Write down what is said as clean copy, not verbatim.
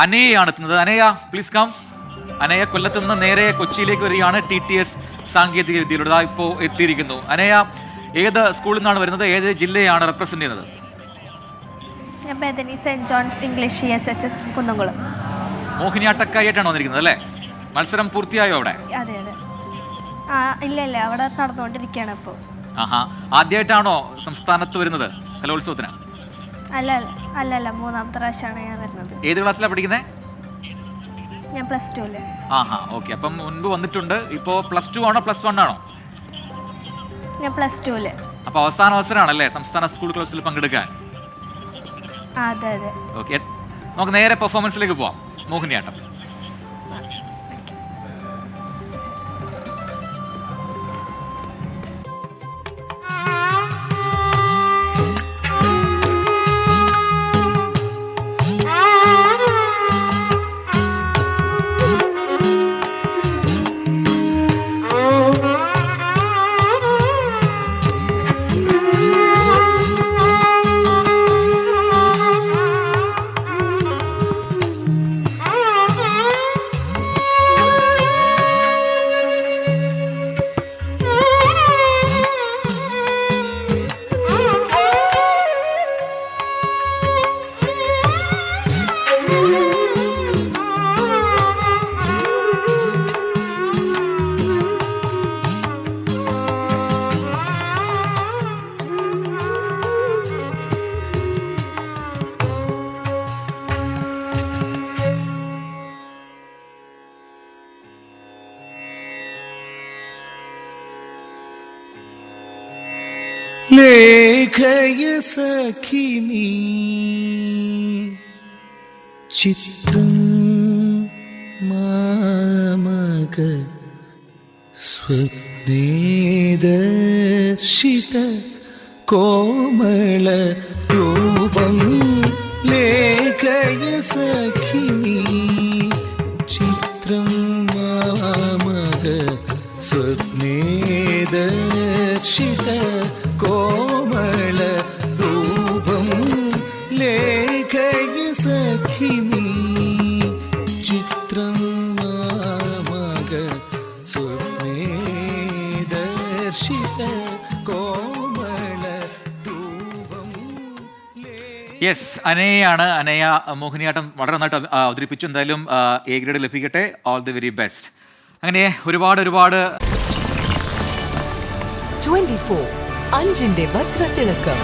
അനയയാണ് എത്തുന്നത്. Anaya, please come. Anaya കൊല്ലത്ത് നിന്ന് നേരെ കൊച്ചിയിലേക്ക് വരികയാണ്. TTS സാങ്കേതിക വിദ്യയിലൂടെ ഇപ്പോൾ എത്തിയിരിക്കുന്നു. അനയ, ഏത് സ്കൂളിൽ നിന്നാണ് വരുന്നത്? ഏത് ജില്ലയാണ് റെപ്രസെന്റ് ചെയ്യുന്നത്? Saint John's English ESHS Kunnamkulam. മോഹിനിയാട്ടക്കാരിയായിട്ടാണ് വന്നിരിക്കുന്നത് അല്ലേ? മത്സരം പൂർത്തിയായോ അവിടെ? അതെ അതെ. ഇല്ല അവിടെ നടന്നുകൊണ്ടിരിക്കുകയാണ് ഇപ്പോൾ. ആദ്യമായിട്ടാണോ സംസ്ഥാനത്ത് വരുന്നത് കലോത്സവത്തിന്? അല്ല മൂന്നാമത്തെ പ്രാവശ്യമാണ് ഞാൻ വരുന്നത്. ഏത് ക്ലാസ്സിലാണ് പഠിക്കുന്നത്? ഞാൻ +2. ഓക്കെ. അപ്പം മുൻപ് വന്നിട്ടുണ്ട്. ഇപ്പോൾ +2 ആണോ +1 ആണോ? ഞാൻ +2. അപ്പൊ അവസാന അവസരമാണല്ലേ സംസ്ഥാന സ്കൂൾ കലോത്സവത്തിൽ പങ്കെടുക്കാൻ? അതെ. ഓക്കെ, നമുക്ക് നേരെ പെർഫോമൻസിലേക്ക് പോവാം. മോഹിനിയാട്ടം. ലേഖയ സഖിനി ചിത്രം മാമക സ്വപ്നേദർശിത കോമള രൂപം. ലേഖയ സഖിനി ചിത്രം മാമക സ്വപ്നേദർശിത കോമള രൂപം. ലേഖയ സഖിനി ചിത്രം മാമക സ്വപ്നേദർശിത കോമള രൂപം. യെസ്, അനയാണ്. അനയ മോഹിനിയാട്ടം വളരെ നന്നായിട്ട് അവതരിപ്പിച്ചു. എന്തായാലും A ഗ്രേഡ് ലഭിക്കട്ടെ. All the very best. അങ്ങനെ ഒരുപാട് 24 അഞ്ചിന്റെ വജ്രത്തിളക്കം.